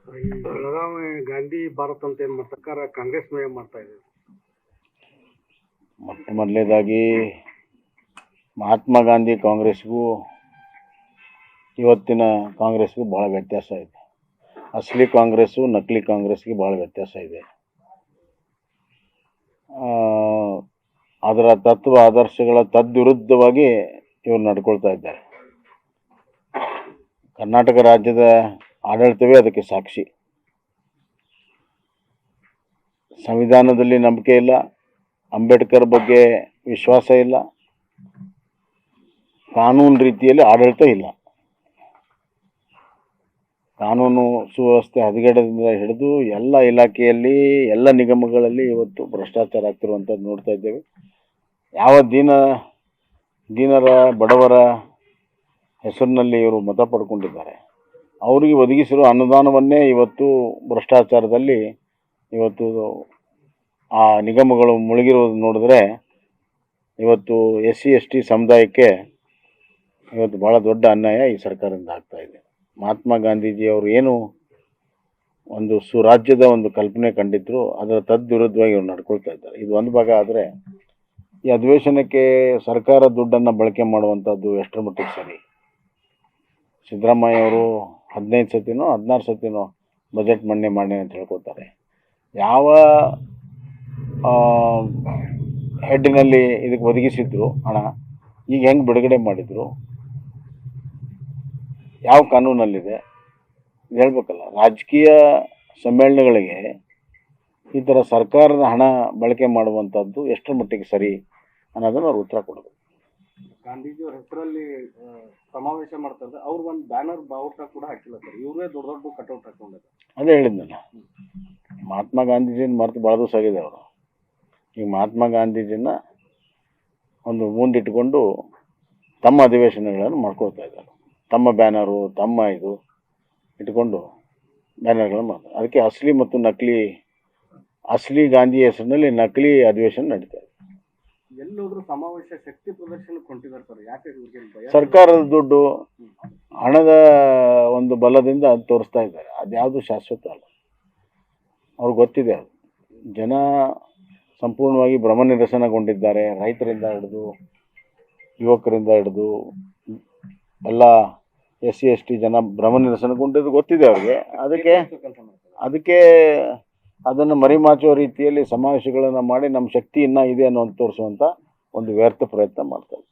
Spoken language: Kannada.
ಈ ಬೆಳಗಾವಿ ಗಾಂಧಿ ಭಾರತ್ ಅಂತ ಏನು ಸರ್ಕಾರ ಕಾಂಗ್ರೆಸ್ ಮಯ ಮಾಡ್ತಾ ಇದೆ. ಮೊದಲನೇದಾಗಿ ಮಹಾತ್ಮ ಗಾಂಧಿ ಕಾಂಗ್ರೆಸ್ಗೂ ಇವತ್ತಿನ ಕಾಂಗ್ರೆಸ್ಗೂ ಭಾಳ ವ್ಯತ್ಯಾಸ ಇದೆ. ಅಸಲಿ ಕಾಂಗ್ರೆಸ್ಸು ನಕಲಿ ಕಾಂಗ್ರೆಸ್ಗೆ ಭಾಳ ವ್ಯತ್ಯಾಸ ಇದೆ. ಅದರ ತತ್ವ ಆದರ್ಶಗಳ ತದ್ವಿರುದ್ಧವಾಗಿ ಇವರು ನಡ್ಕೊಳ್ತಾ ಇದ್ದಾರೆ. ಕರ್ನಾಟಕ ರಾಜ್ಯದ ಆಡಳಿತವೇ ಅದಕ್ಕೆ ಸಾಕ್ಷಿ. ಸಂವಿಧಾನದಲ್ಲಿ ನಂಬಿಕೆ ಇಲ್ಲ, ಅಂಬೇಡ್ಕರ್ ಬಗ್ಗೆ ವಿಶ್ವಾಸ ಇಲ್ಲ, ಕಾನೂನು ರೀತಿಯಲ್ಲಿ ಆಡಳಿತ ಇಲ್ಲ. ಕಾನೂನು ಸುವ್ಯವಸ್ಥೆ ಹದಗೆಡದಿಂದ ಹಿಡಿದು ಎಲ್ಲ ಇಲಾಖೆಯಲ್ಲಿ ಎಲ್ಲ ನಿಗಮಗಳಲ್ಲಿ ಇವತ್ತು ಭ್ರಷ್ಟಾಚಾರ ಆಗ್ತಿರುವಂಥದ್ದು ನೋಡ್ತಾ ಇದ್ದೇವೆ. ಯಾವ ದೀನರ ಬಡವರ ಹೆಸರಿನಲ್ಲಿ ಇವರು ಮತ ಪಡ್ಕೊಂಡಿದ್ದಾರೆ, ಅವರಿಗೆ ಒದಗಿಸಿರುವ ಅನುದಾನವನ್ನೇ ಇವತ್ತು ಭ್ರಷ್ಟಾಚಾರದಲ್ಲಿ ಇವತ್ತು ಆ ನಿಗಮಗಳು ಮುಳುಗಿರೋದು ನೋಡಿದ್ರೆ ಇವತ್ತು SC/ST ಸಮುದಾಯಕ್ಕೆ ಇವತ್ತು ಭಾಳ ದೊಡ್ಡ ಅನ್ಯಾಯ ಈ ಸರ್ಕಾರದಿಂದ ಆಗ್ತಾ ಇದೆ. ಮಹಾತ್ಮ ಗಾಂಧೀಜಿಯವರು ಏನು ಒಂದು ಸುರಾಜ್ಯದ ಒಂದು ಕಲ್ಪನೆ ಕಂಡಿದ್ರು, ಅದರ ತದ್ವಿರುದ್ಧವಾಗಿ ಇವರು ನಡ್ಕೊಳ್ತಾ ಇದ್ದಾರೆ. ಇದು ಒಂದು ಭಾಗ. ಆದರೆ ಈ ಅಧಿವೇಶನಕ್ಕೆ ಸರ್ಕಾರ ದುಡ್ಡನ್ನು ಬಳಕೆ ಮಾಡುವಂಥದ್ದು ಎಷ್ಟರ ಮಟ್ಟಿಗೆ ಸರಿ? ಸಿದ್ದರಾಮಯ್ಯ ಅವರು 15 ಸತಿನೋ 16 ಸತಿನೋ ಬಜೆಟ್ ಮಂಡನೆ ಮಾಡಿ ಅಂತ ಹೇಳ್ಕೊತಾರೆ. ಯಾವ ಹೆಡ್ಡಿನಲ್ಲಿ ಇದಕ್ಕೆ ಒದಗಿಸಿದ್ರು ಹಣ, ಈಗ ಹೆಂಗೆ ಬಿಡುಗಡೆ ಮಾಡಿದರು, ಯಾವ ಕಾನೂನಲ್ಲಿದೆ ಇದು ಹೇಳ್ಬೇಕಲ್ಲ. ರಾಜಕೀಯ ಸಮ್ಮೇಳನಗಳಿಗೆ ಈ ಥರ ಸರ್ಕಾರದ ಹಣ ಬಳಕೆ ಮಾಡುವಂಥದ್ದು ಎಷ್ಟರ ಮಟ್ಟಿಗೆ ಸರಿ ಅನ್ನೋದನ್ನು ಅವ್ರು ಉತ್ತರ ಕೊಡಬೇಕು. ಗಾಂಧೀಜಿಯವ್ರ ಹೆಸರಲ್ಲಿ ಸಮಾವೇಶ ಮಾಡ್ತಾ ಇದ್ದಾರೆ. ಅವ್ರು ಒಂದು ಬ್ಯಾನರ್ ಬಾವುಟ ಕೂಡ ಹಾಕಿಲ್ಲ ಸರ್, ಇವರೇ ದೊಡ್ಡ ದೊಡ್ಡ ಕಟೌಟ್ ಹಾಕೊಂಡಿದ್ದಾರೆ. ಅದೇ ಹೇಳಿದ್ನಲ್ಲ, ಮಹಾತ್ಮ ಗಾಂಧೀಜಿನ ಮರೆತು ಭಾಳ ದಿವಸ ಆಗಿದೆ ಅವರು. ಈಗ ಮಹಾತ್ಮ ಗಾಂಧೀಜಿನ ಒಂದು ಮುಂದಿಟ್ಟುಕೊಂಡು ತಮ್ಮ ಅಧಿವೇಶನಗಳನ್ನು ಮಾಡ್ಕೊಳ್ತಾ ಇದ್ದಾರೆ. ತಮ್ಮ ಬ್ಯಾನರು, ತಮ್ಮ ಇದು ಇಟ್ಕೊಂಡು ಬ್ಯಾನರ್ಗಳನ್ನು ಮಾಡ್ತಾರೆ. ಅದಕ್ಕೆ ಅಸಲಿ ಮತ್ತು ನಕಲಿ, ಅಸಲಿ ಗಾಂಧಿ ಹೆಸರಿನಲ್ಲಿ ನಕಲಿ ಅಧಿವೇಶನ ನಡೀತಾ ಇದೆ. ಎಲ್ಲೋದ್ರೂ ಸಮಾವೇಶ ಶಕ್ತಿ ಪ್ರದರ್ಶನಕ್ಕೆ ಹೊಂಟಿದ್ದಾರೆ ಸರ್. ಯಾಕೆ ಸರ್ಕಾರದ ದುಡ್ಡು, ಹಣದ ಒಂದು ಬಲದಿಂದ ಅದು ತೋರಿಸ್ತಾ ಇದ್ದಾರೆ. ಅದ್ಯಾವುದು ಶಾಶ್ವತ ಅಲ್ಲ. ಅವ್ರಿಗೆ ಗೊತ್ತಿದೆ ಅದು. ಜನ ಸಂಪೂರ್ಣವಾಗಿ ಭ್ರಮ ನಿರಸನಗೊಂಡಿದ್ದಾರೆ. ರೈತರಿಂದ ಹಿಡಿದು ಯುವಕರಿಂದ ಹಿಡಿದು ಎಲ್ಲ SC/ST ಜನ ಭ್ರಮ ನಿರಸನಗೊಂಡಿದ್ದು ಗೊತ್ತಿದೆ ಅವ್ರಿಗೆ. ಅದಕ್ಕೆ ಅದನ್ನು ಮರಿಮಾಚುವ ರೀತಿಯಲ್ಲಿ ಸಮಾವೇಶಗಳನ್ನು ಮಾಡಿ ನಮ್ಮ ಶಕ್ತಿ ಇನ್ನೂ ಇದೆ ಅನ್ನೋ ತೋರಿಸುವಂಥ ಒಂದು ವ್ಯರ್ಥ ಪ್ರಯತ್ನ ಮಾಡ್ತಾರೆ.